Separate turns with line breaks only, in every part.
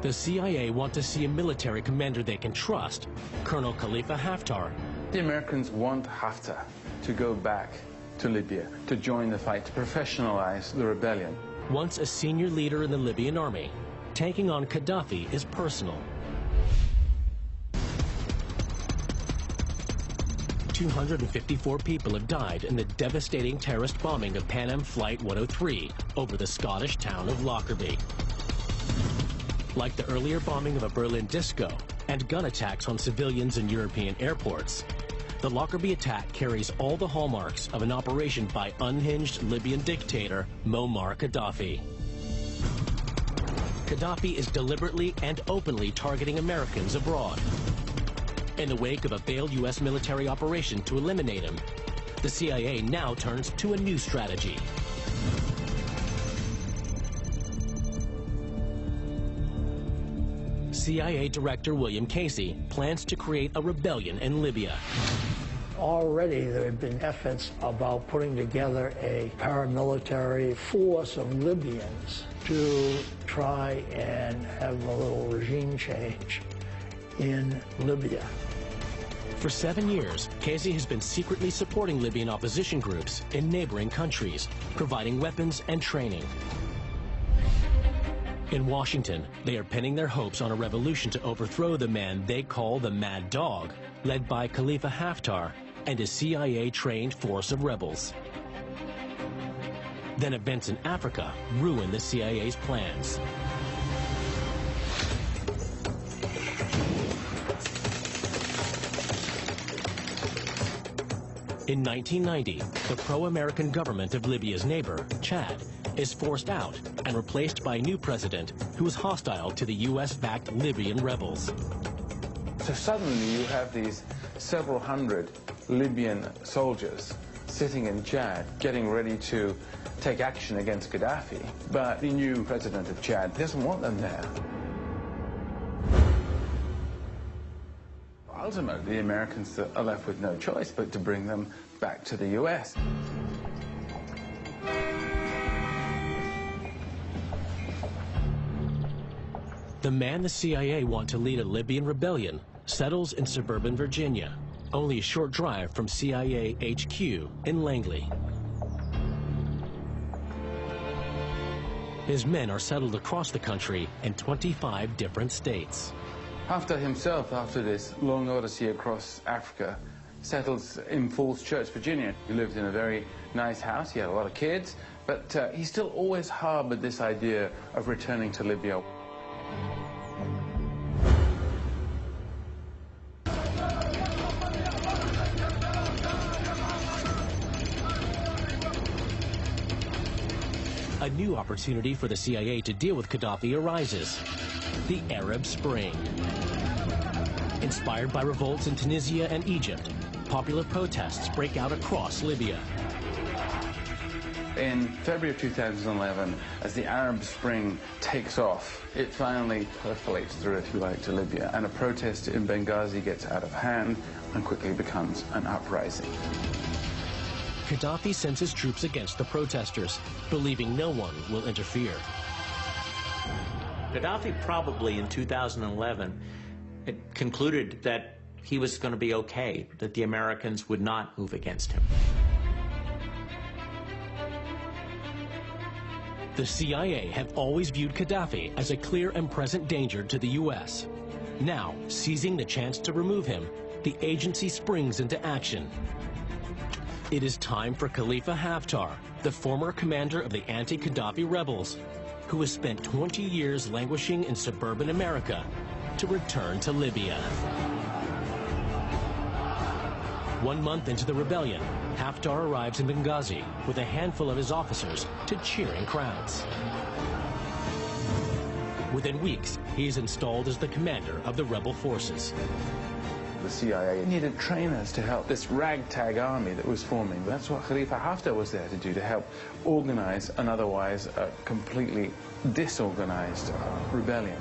The CIA want to see a military commander they can trust, Colonel Khalifa Haftar.
The Americans want Haftar to go back to Libya, to join the fight, to professionalize the rebellion.
Once a senior leader in the Libyan army, taking on Gaddafi is personal. 254 people have died in the devastating terrorist bombing of Pan Am Flight 103 over the Scottish town of Lockerbie. Like the earlier bombing of a Berlin disco and gun attacks on civilians in European airports, the Lockerbie attack carries all the hallmarks of an operation by unhinged Libyan dictator Muammar Gaddafi. Gaddafi is deliberately and openly targeting Americans abroad. In the wake of a failed U.S. military operation to eliminate him, the CIA now turns to a new strategy. CIA Director William Casey plans to create a rebellion in Libya.
Already there have been efforts about putting together a paramilitary force of Libyans to try and have a little regime change in Libya.
For 7 years, Casey has been secretly supporting Libyan opposition groups in neighboring countries, providing weapons and training. In Washington, they are pinning their hopes on a revolution to overthrow the man they call the Mad Dog, led by Khalifa Haftar and his CIA-trained force of rebels. Then events in Africa ruin the CIA's plans. In 1990, the pro-American government of Libya's neighbor, Chad, is forced out and replaced by a new president who is hostile to the U.S.-backed Libyan rebels.
So suddenly you have these several hundred Libyan soldiers sitting in Chad, getting ready to take action against Gaddafi, but the new president of Chad doesn't want them there. Ultimately, the Americans are left with no choice but to bring them back to the U.S.
The man the CIA want to lead a Libyan rebellion settles in suburban Virginia, only a short drive from CIA HQ in Langley. His men are settled across the country in 25 different states.
Haftar himself, after this long odyssey across Africa, settles in Falls Church, Virginia. He lived in a very nice house, he had a lot of kids, but he still always harbored this idea of returning to Libya.
A new opportunity for the CIA to deal with Gaddafi arises: the Arab Spring. Inspired by revolts in Tunisia and Egypt, popular protests break out across Libya.
In February of 2011, as the Arab Spring takes off, it finally percolates through, if you like, to Libya, and a protest in Benghazi gets out of hand and quickly becomes an uprising.
Gaddafi sends his troops against the protesters, believing no one will interfere.
Gaddafi probably in 2011 had concluded that he was going to be okay, that the Americans would not move against him.
The CIA have always viewed Gaddafi as a clear and present danger to the U.S. Now, seizing the chance to remove him, the agency springs into action. It is time for Khalifa Haftar, the former commander of the anti-Gaddafi rebels, who has spent 20 years languishing in suburban America, to return to Libya. 1 month into the rebellion, Haftar arrives in Benghazi with a handful of his officers to cheering crowds. Within weeks, he is installed as the commander of the rebel forces.
The CIA needed trainers to help this ragtag army that was forming. That's what Khalifa Haftar was there to do, to help organize an otherwise completely disorganized rebellion.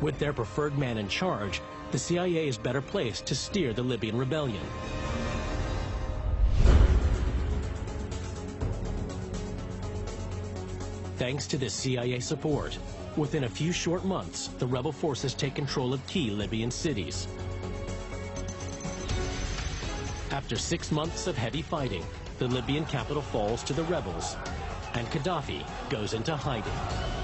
With their preferred man in charge, the CIA is better placed to steer the Libyan rebellion. thanks to this CIA support, within a few short months, the rebel forces take control of key Libyan cities. After 6 months of heavy fighting, the Libyan capital falls to the rebels, and Gaddafi goes into hiding.